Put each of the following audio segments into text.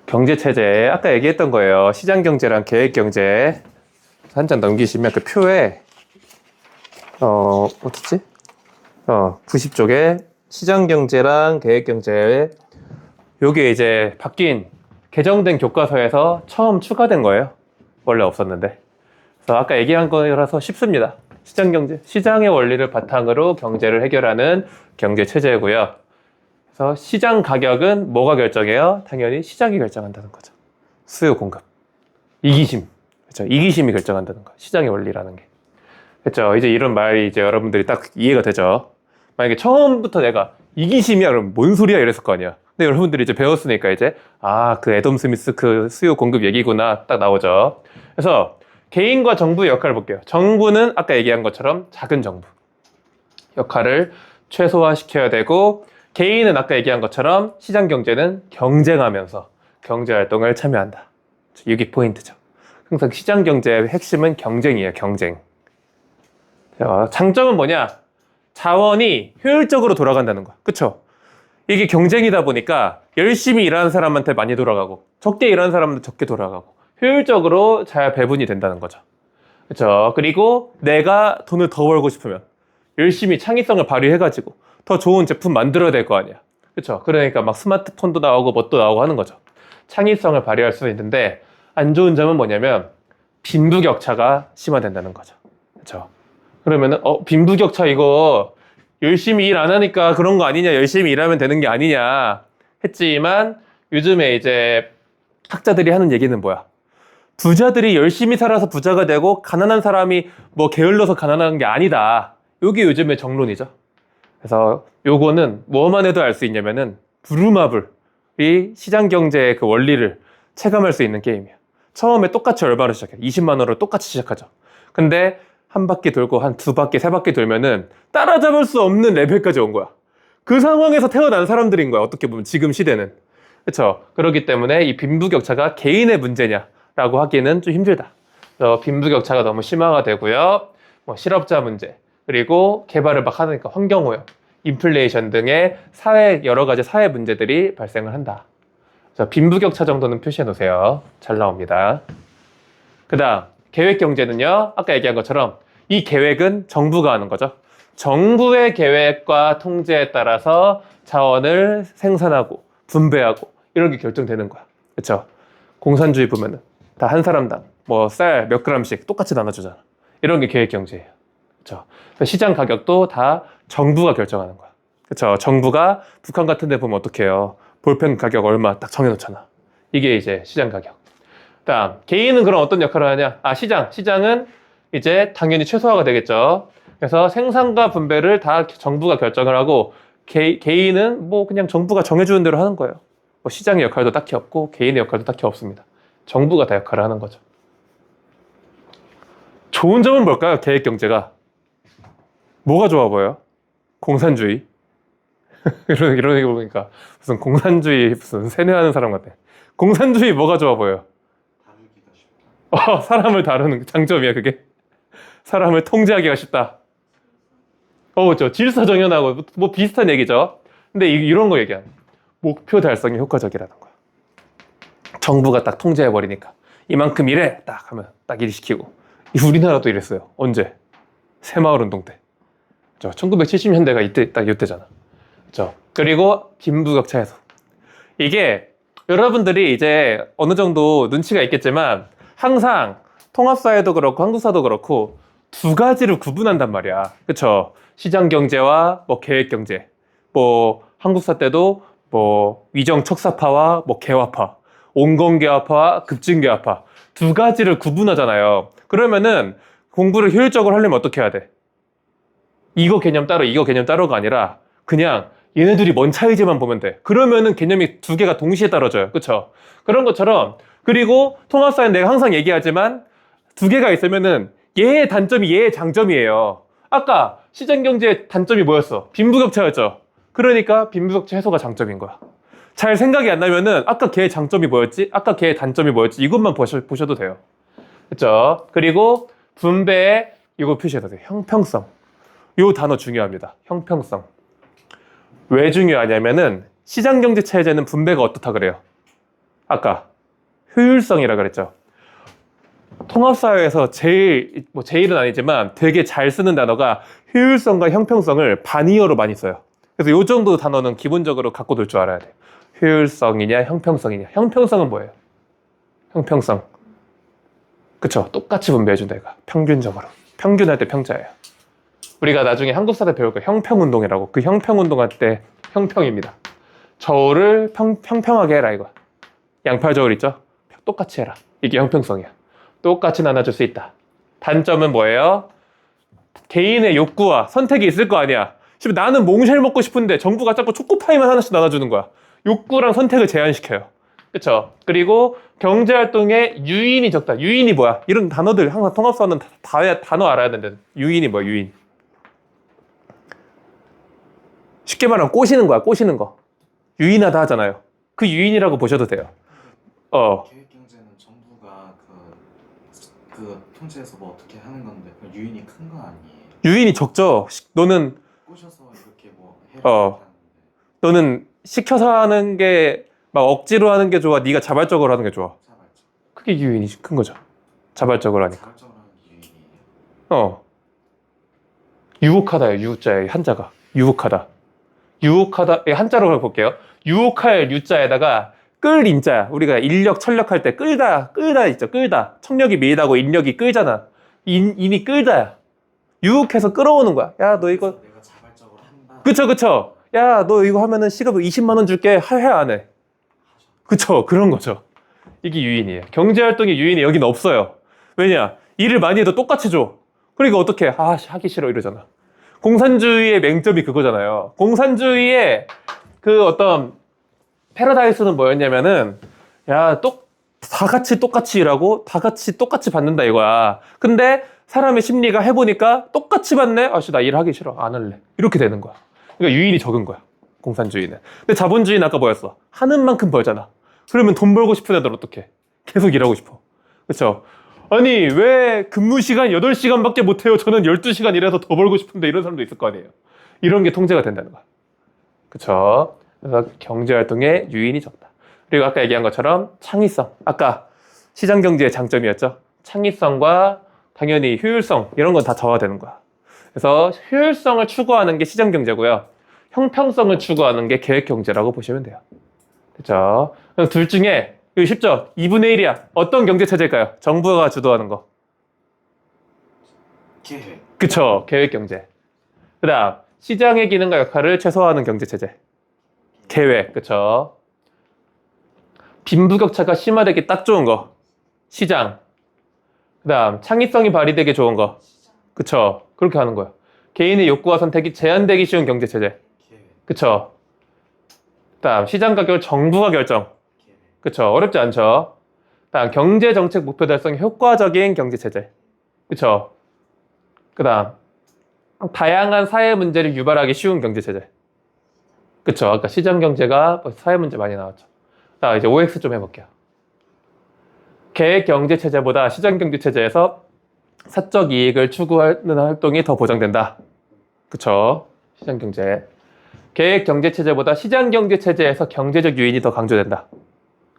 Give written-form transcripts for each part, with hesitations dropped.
경제체제, 아까 얘기했던 거예요. 시장경제랑 계획경제. 한 장 넘기시면 그 표에, 어딨지? 90쪽에 시장경제랑 계획경제. 요게 이제 바뀐, 개정된 교과서에서 처음 추가된 거예요. 원래 없었는데. 그래서 아까 얘기한 거라서 쉽습니다. 시장경제, 시장의 원리를 바탕으로 경제를 해결하는 경제체제고요. 그래서 시장 가격은 뭐가 결정해요? 당연히 시장이 결정한다는 거죠. 수요 공급. 이기심. 그렇죠. 이기심이 결정한다는 거. 시장의 원리라는 게. 그렇죠. 이제 이런 말이 이제 여러분들이 딱 이해가 되죠. 만약에 처음부터 내가 이기심이야 그러면 뭔 소리야 이랬을 거 아니야. 근데 여러분들이 이제 배웠으니까 이제 그 애덤 스미스 그 수요 공급 얘기구나 딱 나오죠. 그래서 개인과 정부의 역할을 볼게요. 정부는 아까 얘기한 것처럼 작은 정부 역할을 최소화시켜야 되고, 개인은 아까 얘기한 것처럼 시장 경제는 경쟁하면서 경제 활동을 참여한다. 이게 포인트죠. 항상 시장 경제의 핵심은 경쟁이에요. 경쟁. 장점은 뭐냐? 자원이 효율적으로 돌아간다는 거야. 그쵸? 이게 경쟁이다 보니까 열심히 일하는 사람한테 많이 돌아가고 적게 일하는 사람한테 적게 돌아가고 효율적으로 잘 배분이 된다는 거죠. 그쵸? 그리고 내가 돈을 더 벌고 싶으면 열심히 창의성을 발휘해가지고 더 좋은 제품 만들어야 될 거 아니야. 그쵸? 그러니까 막 스마트폰도 나오고 뭣도 나오고 하는 거죠. 창의성을 발휘할 수 있는데, 안 좋은 점은 뭐냐면 빈부격차가 심화된다는 거죠. 그쵸? 그러면은 빈부격차 이거 열심히 일 안 하니까 그런 거 아니냐, 열심히 일하면 되는 게 아니냐 했지만, 요즘에 이제 학자들이 하는 얘기는 뭐야? 부자들이 열심히 살아서 부자가 되고 가난한 사람이 뭐 게을러서 가난한 게 아니다. 요게 요즘의 정론이죠. 그래서 요거는 뭐만 해도 알 수 있냐면은 부루마블이 시장 경제의 그 원리를 체감할 수 있는 게임이야. 처음에 똑같이 얼마로 시작해? 20만 원으로 똑같이 시작하죠. 근데 한 바퀴 돌고 한 두 바퀴, 세 바퀴 돌면은 따라잡을 수 없는 레벨까지 온 거야. 그 상황에서 태어난 사람들인 거야. 어떻게 보면 지금 시대는. 그렇죠? 그렇기 때문에 이 빈부격차가 개인의 문제냐라고 하기는 좀 힘들다. 빈부격차가 너무 심화가 되고요. 뭐 실업자 문제, 그리고 개발을 막 하니까 환경오염, 인플레이션 등의 여러 가지 사회 문제들이 발생을 한다. 그래서 빈부격차 정도는 표시해 놓으세요. 잘 나옵니다. 그 다음 계획경제는요, 아까 얘기한 것처럼 이 계획은 정부가 하는 거죠. 정부의 계획과 통제에 따라서 자원을 생산하고 분배하고 이런 게 결정되는 거야. 그렇죠? 공산주의 보면은 다 한 사람당 뭐 쌀 몇 그램씩 똑같이 나눠주잖아. 이런 게 계획경제예요. 그렇죠? 시장 가격도 다 정부가 결정하는 거야. 그렇죠? 정부가 북한 같은 데 보면 어떡해요? 볼펜 가격 얼마 딱 정해놓잖아. 이게 이제 시장 가격. 다음 개인은 그럼 어떤 역할을 하냐? 시장은 이제 당연히 최소화가 되겠죠. 그래서 생산과 분배를 다 정부가 결정을 하고, 개인은 뭐 그냥 정부가 정해주는 대로 하는 거예요. 뭐 시장의 역할도 딱히 없고 개인의 역할도 딱히 없습니다. 정부가 다 역할을 하는 거죠. 좋은 점은 뭘까요? 계획경제가 뭐가 좋아 보여요? 공산주의. 이런 거 보니까 무슨 공산주의 무슨 세뇌하는 사람 같아. 공산주의 뭐가 좋아 보여요? 사람을 다루는 장점이야 그게. 사람을 통제하기가 쉽다. 그렇죠. 질서정연하고 뭐 비슷한 얘기죠. 근데 이런 거 얘기하는 목표 달성에 효과적이라는 거야. 정부가 딱 통제해버리니까 이만큼 일해 딱 하면 딱 일시키고. 우리나라도 이랬어요. 언제? 새마을운동 때. 1970년대가 이때잖아. 그렇죠. 그리고 빈부격차 해소. 이게 여러분들이 이제 어느 정도 눈치가 있겠지만 항상 통합사회도 그렇고 한국사도 그렇고 두 가지를 구분한단 말이야. 그렇죠? 시장 경제와 뭐 계획 경제. 뭐 한국사 때도 뭐 위정 척사파와 뭐 개화파, 온건개화파와 급진개화파 두 가지를 구분하잖아요. 그러면은 공부를 효율적으로 하려면 어떻게 해야 돼? 이거 개념 따로 이거 개념 따로가 아니라 그냥 얘네들이 뭔 차이지만 보면 돼. 그러면은 개념이 두 개가 동시에 떨어져요. 그쵸? 그런 것처럼, 그리고 통합사회는 내가 항상 얘기하지만 두 개가 있으면은 얘의 단점이 얘의 장점이에요. 아까 시장경제의 단점이 뭐였어? 빈부격차였죠. 그러니까 빈부격차 해소가 장점인 거야. 잘 생각이 안 나면은 아까 걔의 장점이 뭐였지? 아까 걔의 단점이 뭐였지? 이것만 보셔도 돼요. 그쵸? 그리고 분배에 이거 표시해도 돼요. 형평성. 이 단어 중요합니다. 형평성. 왜 중요하냐면은 시장경제체제는 분배가 어떻다 그래요? 아까 효율성이라 그랬죠. 통합사회에서 제일은 아니지만 되게 잘 쓰는 단어가 효율성과 형평성을 반의어로 많이 써요. 그래서 이 정도 단어는 기본적으로 갖고 놀 줄 알아야 돼요. 효율성이냐 형평성이냐. 형평성은 뭐예요? 형평성. 그쵸? 똑같이 분배해준다 이거. 평균적으로. 평균할 때 평자예요. 우리가 나중에 한국사를 배울 거예요. 형평운동이라고. 그 형평운동할 때 형평입니다. 저울을 평평하게 해라 이거. 양팔 저울 있죠? 똑같이 해라. 이게 형평성이야. 똑같이 나눠줄 수 있다. 단점은 뭐예요? 개인의 욕구와 선택이 있을 거 아니야. 지금 나는 몽쉘 먹고 싶은데 정부가 자꾸 초코파이만 하나씩 나눠주는 거야. 욕구랑 선택을 제한시켜요. 그쵸? 그리고 경제활동에 유인이 적다. 유인이 뭐야? 이런 단어들 항상 통합사는 단어 알아야 되는데 유인이 뭐야? 유인. 쉽게 말하면 꼬시는 거야. 꼬시는 거. 유인하다 하잖아요. 그 유인이라고 보셔도 돼요. 계획경제는 정부가 그 통제해서 뭐 어떻게 하는 건데 그 유인이 큰 거 아니에요? 유인이 적죠. 너는 꼬셔서 이렇게 뭐 해야 너는 시켜서 하는 게 막 억지로 하는 게 좋아? 네가 자발적으로 하는 게 좋아? 자발적. 그게 유인이 큰 거죠. 자발적으로 하니까. 자발적으로 하는 게 유인이에요. 유혹하다예요. 유자에 한자가. 유혹하다. 유혹하다. 한자로 볼게요. 유혹할 유자에다가 끌 인자야. 우리가 인력, 천력할 때 끌다 있죠. 끌다. 청력이 밀다고 인력이 끌잖아. 인이 끌다야. 유혹해서 끌어오는 거야. 야, 너 이거. 내가 자발적으로 한다. 그쵸. 야, 너 이거 하면은 시급 20만 원 줄게. 해, 안 해? 그쵸. 그런 거죠. 이게 유인이에요. 경제활동의 유인이 여기는 없어요. 왜냐? 일을 많이 해도 똑같이 줘. 그러니까 어떻게 하기 싫어 이러잖아. 공산주의의 맹점이 그거잖아요. 공산주의의 그 어떤 패러다이스는 뭐였냐면은 야, 다 같이 똑같이 일하고 다 같이 똑같이 받는다 이거야. 근데 사람의 심리가 해보니까 똑같이 받네? 아씨, 나 일하기 싫어. 안 할래. 이렇게 되는 거야. 그러니까 유인이 적은 거야. 공산주의는. 근데 자본주의는 아까 뭐였어? 하는 만큼 벌잖아. 그러면 돈 벌고 싶은 애들 어떡해? 계속 일하고 싶어. 그쵸? 아니, 왜 근무 시간 8시간밖에 못 해요? 저는 12시간 일해서 더 벌고 싶은데 이런 사람도 있을 거 아니에요. 이런 게 통제가 된다는 거야. 그쵸? 그래서 경제활동에 유인이 적다. 그리고 아까 얘기한 것처럼 창의성. 아까 시장경제의 장점이었죠. 창의성과 당연히 효율성 이런 건 다 저하되는 거야. 그래서 효율성을 추구하는 게 시장경제고요. 형평성을 추구하는 게 계획경제라고 보시면 돼요. 그렇죠? 둘 중에 이거 쉽죠? 2분의 1이야. 어떤 경제체제일까요? 정부가 주도하는 거. 계획. 그쵸? 계획경제. 그 다음 시장의 기능과 역할을 최소화하는 경제체제. 계획. 그쵸? 빈부격차가 심화되기 딱 좋은 거. 시장. 그 다음 창의성이 발휘되기 좋은 거. 그쵸? 그렇게 하는 거예요. 개인의 욕구와 선택이 제한되기 쉬운 경제체제. 그쵸? 그 다음 시장 가격을 정부가 결정. 그쵸? 어렵지 않죠? 다음 경제정책 목표 달성 효과적인 경제체제. 그쵸? 그 다음 다양한 사회 문제를 유발하기 쉬운 경제체제. 그쵸? 아까 시장경제가 사회 문제 많이 나왔죠. 자, 이제 OX 좀 해볼게요. 계획경제체제보다 시장경제체제에서 사적 이익을 추구하는 활동이 더 보장된다. 그쵸? 시장경제. 계획경제체제보다 시장경제체제에서 경제적 유인이 더 강조된다.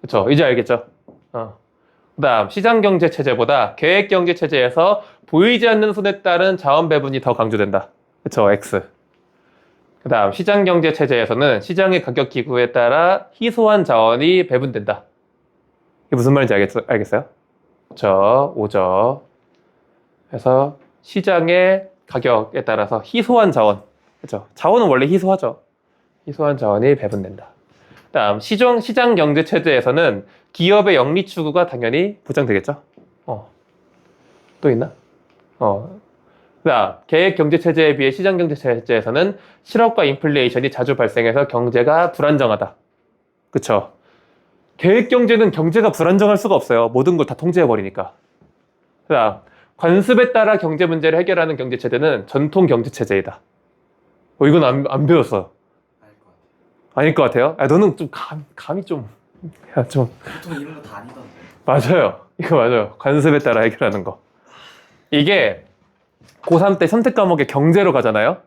그쵸? 이제 알겠죠? 그 다음 시장경제체제보다 계획경제체제에서 보이지 않는 손에 따른 자원 배분이 더 강조된다. 그쵸? X. 그 다음 시장경제체제에서는 시장의 가격 기구에 따라 희소한 자원이 배분된다. 이게 무슨 말인지 알겠어요? 그쵸? 오죠. 그래서 시장의 가격에 따라서 희소한 자원. 그쵸? 자원은 원래 희소하죠. 희소한 자원이 배분된다. 다음 시장 경제 체제에서는 기업의 영리 추구가 당연히 보장되겠죠. 또 있나? 그다음 계획 경제 체제에 비해 시장 경제 체제에서는 실업과 인플레이션이 자주 발생해서 경제가 불안정하다. 그쵸? 계획 경제는 경제가 불안정할 수가 없어요. 모든 걸 다 통제해 버리니까. 그다음 관습에 따라 경제 문제를 해결하는 경제 체제는 전통 경제 체제이다. 이건 안 배웠어. 아닐 것 같아요? 너는 좀 감이 좀. 보통 이런 거 다 아니던데. 맞아요. 이거 맞아요. 관습에 따라 해결하는 거. 이게 고3 때 선택 과목에 경제로 가잖아요.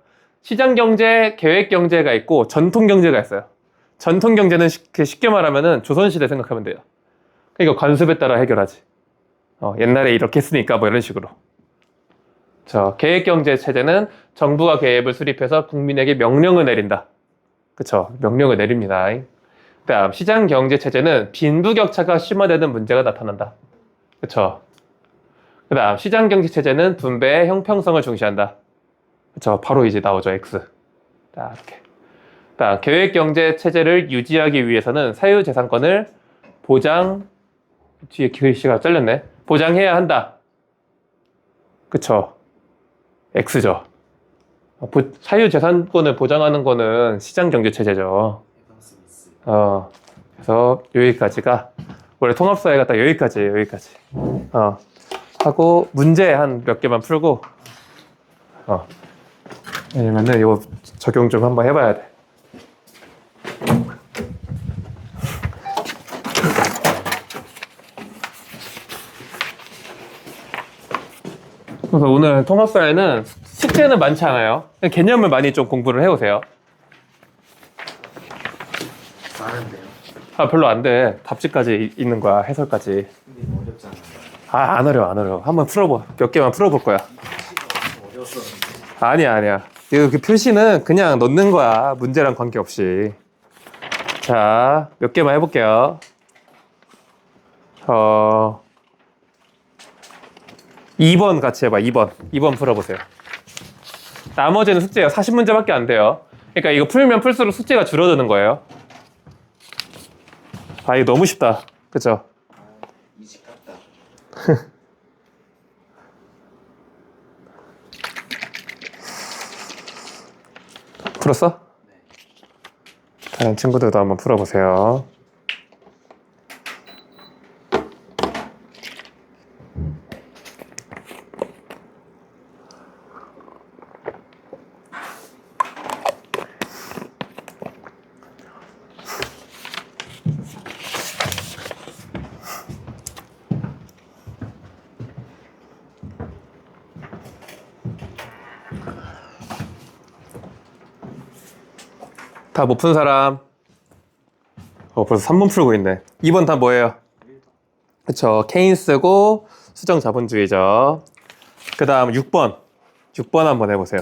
시장 경제, 계획 경제가 있고 전통 경제가 있어요. 전통 경제는 쉽게 말하면은 조선시대 생각하면 돼요. 그러니까 관습에 따라 해결하지. 옛날에 이렇게 했으니까 뭐 이런 식으로. 계획경제 체제는 정부가 계획을 수립해서 국민에게 명령을 내린다. 그쵸? 명령을 내립니다. 그다음 시장경제 체제는 빈부격차가 심화되는 문제가 나타난다. 그쵸? 그다음 시장경제 체제는 분배의 형평성을 중시한다. 그쵸? 바로 이제 나오죠. X. 자, 이렇게. 그다음 계획경제 체제를 유지하기 위해서는 사유재산권을 뒤에 글씨가 잘렸네. 보장해야 한다. 그쵸? X죠. 사유재산권을 보장하는 거는 시장경제체제죠. 에덤 스미스. 그래서 여기까지가 원래 통합사회가 딱 여기까지예요. 여기까지. 하고 문제 한 몇 개만 풀고 왜냐면은 이거 적용 좀 한번 해봐야 돼. 그래서 오늘 통합사회는 숙제는 많지 않아요. 개념을 많이 좀 공부를 해오세요. 많은데요. 별로 안 돼. 답지까지 있는 거야. 해설까지. 근데 이거 어렵잖아요. 안 어려워. 한번 풀어봐. 몇 개만 풀어볼 거야. 시가 어려웠었는데. 아니야. 그 표시는 그냥 넣는 거야. 문제랑 관계없이. 자, 몇 개만 해볼게요. 2번 같이 해봐. 2번 풀어보세요. 나머지는 숙제예요. 40문제밖에 안 돼요. 그러니까 이거 풀면 풀수록 숙제가 줄어드는 거예요. 이거 너무 쉽다. 그쵸? 이직 같다. 풀었어? 네. 다른 친구들도 한번 풀어보세요. 다 못 푼 사람? 벌써 3번 풀고 있네. 2번 다 뭐예요? 그쵸. 케인스고 수정 자본주의죠. 그 다음 6번. 6번 한번 해보세요.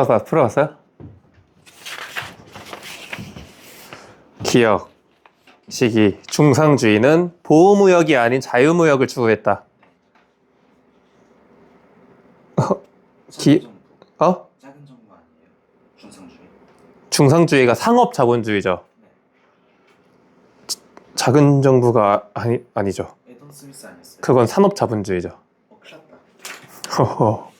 다 풀어봤어요? 기억, 시기, 중상주의는 보호무역이 아닌 자유무역을 추구했다. 작은 정부. 작은 정부 아니에요? 중상주의. 중상주의가 상업자본주의죠. 네. 작은 정부가 아니죠. 에덤 스미스 아니었어요? 그건 산업자본주의죠. 큰일 났다.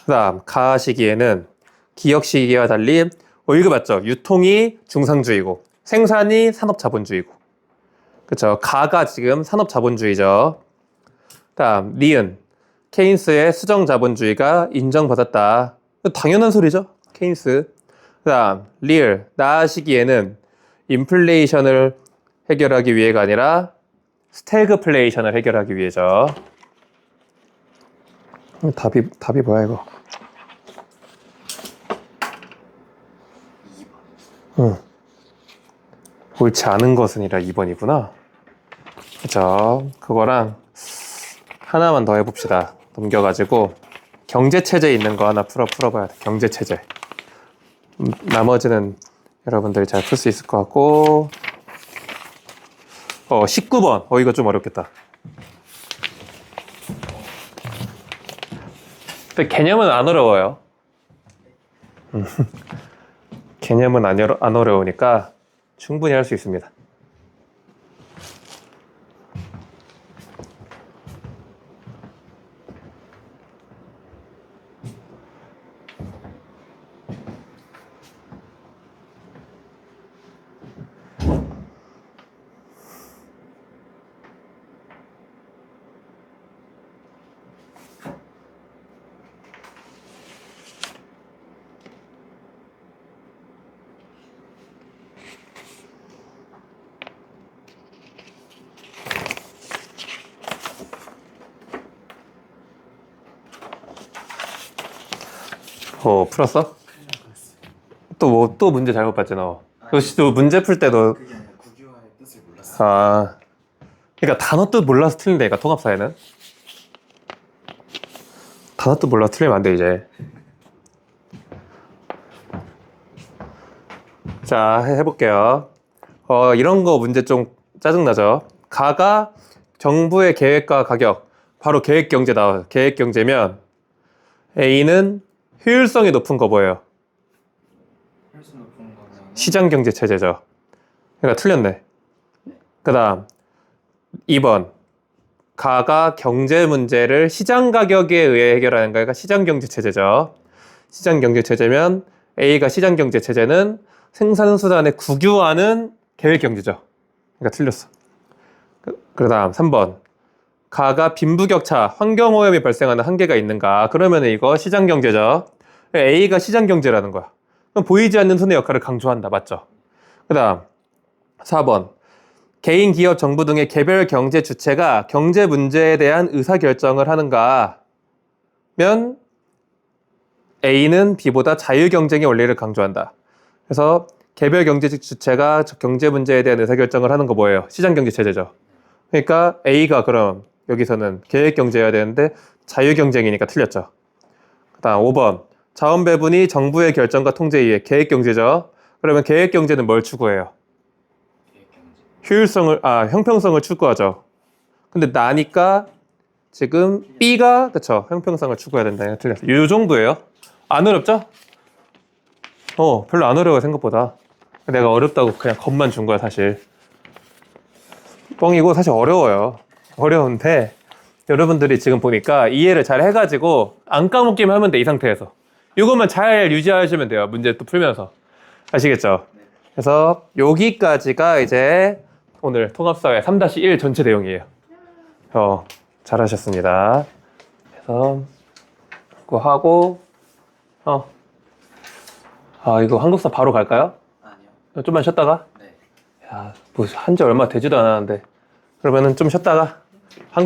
그 다음 가 시기에는 기역 시기와 달리 이거 맞죠? 유통이 중상주의고 생산이 산업자본주의고 그쵸? 가가 지금 산업자본주의죠. 다음 니은 케인스의 수정자본주의가 인정받았다. 당연한 소리죠. 케인스. 그 다음 리을 나 시기에는 인플레이션을 해결하기 위해가 아니라 스태그플레이션을 해결하기 위해죠. 답이 뭐야 이거? 2번. 옳지 않은 것은이라 2번이구나. 그죠? 그거랑 하나만 더 해봅시다. 넘겨가지고 경제체제 있는 거 하나 풀어봐야 돼. 경제체제. 나머지는 여러분들이 잘 풀 수 있을 것 같고 19번. 이거 좀 어렵겠다. 근데 개념은 안 어려워요. 개념은 안 어려우니까 충분히 할 수 있습니다. 풀었어? 큰일 날 뻔했어. 또 문제 잘못 봤지, 너. 역시 또 문제 풀 때도, 그게 아니라 국유화의 뜻을 몰랐어. 그러니까 단어 뜻 몰라서 틀린다니까, 통합사회는. 단어 뜻 몰라서 틀리면 안 돼, 이제. 자, 해볼게요. 이런 거 문제 좀 짜증나죠? 가가 정부의 계획과 가격, 바로 계획경제 나와요. 계획경제면 A는 효율성이 높은 거 뭐예요? 훨씬 높은 거면 시장경제 체제죠. 그러니까 틀렸네. 그 다음 2번 가가 경제 문제를 시장 가격에 의해 해결하는 거니까 시장경제 체제죠. 시장경제 체제면 A가 시장경제 체제는 생산수단에 국유화는 계획경제죠. 그러니까 틀렸어. 그 다음 3번 가가 빈부격차, 환경오염이 발생하는 한계가 있는가? 그러면 이거 시장경제죠. A가 시장경제라는 거야. 그럼 보이지 않는 손의 역할을 강조한다. 맞죠? 그 다음 4번 개인, 기업, 정부 등의 개별 경제 주체가 경제 문제에 대한 의사결정을 하는가? 면 A는 B보다 자유경쟁의 원리를 강조한다. 그래서 개별 경제 주체가 경제 문제에 대한 의사결정을 하는 거 뭐예요? 시장경제 체제죠. 그러니까 A가 그럼 여기서는 계획경제여야 되는데 자유경쟁이니까 틀렸죠. 그 다음 5번 자원 배분이 정부의 결정과 통제에 의해 계획경제죠. 그러면 계획경제는 뭘 추구해요? 계획경제. 형평성을 추구하죠. 근데 나니까 지금 B가 그쵸 형평성을 추구해야 된다. 틀렸어. 이 정도예요. 안 어렵죠? 별로 안 어려워 생각보다. 내가 어렵다고 그냥 겁만 준 거야 사실. 뻥이고 사실 어려워요. 어려운데 여러분들이 지금 보니까 이해를 잘 해가지고 안 까먹기만 하면 돼. 이 상태에서 이것만 잘 유지하시면 돼요. 문제 또 풀면서. 아시겠죠? 그래서 여기까지가 이제 오늘 통합사회 3-1 전체 내용이에요. 잘하셨습니다. 그래서 그거 하고 이거 한국사 바로 갈까요? 아니요. 좀만 쉬었다가? 네. 야, 뭐 한지 얼마 되지도 않았는데 그러면은 좀 쉬었다가